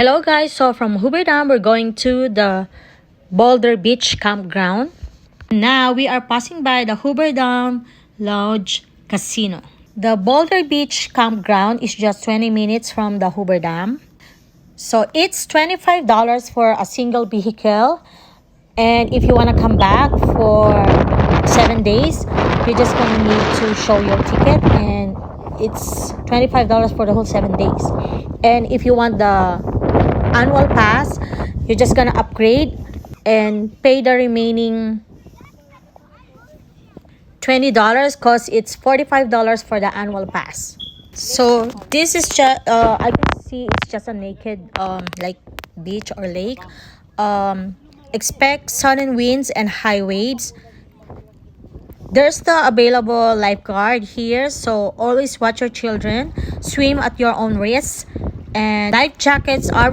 Hello guys, so from Hoover Dam, we're going to the Boulder Beach campground. Now we are passing by the Hoover Dam Lodge Casino. The Boulder Beach campground is just 20 minutes from the Hoover Dam. So it's $25 for a single vehicle. And if you want to come back for 7 days, you're just going to need to show your ticket, and it's $25 for the whole 7 days. And if you want the annual pass, you're just gonna upgrade and pay the remaining $20 because it's $45 for the annual pass. So this is just I can see it's just a naked like beach or lake. Expect sudden winds and high waves. There's the available lifeguard here, so always watch your children. Swim at your own risk, and life jackets are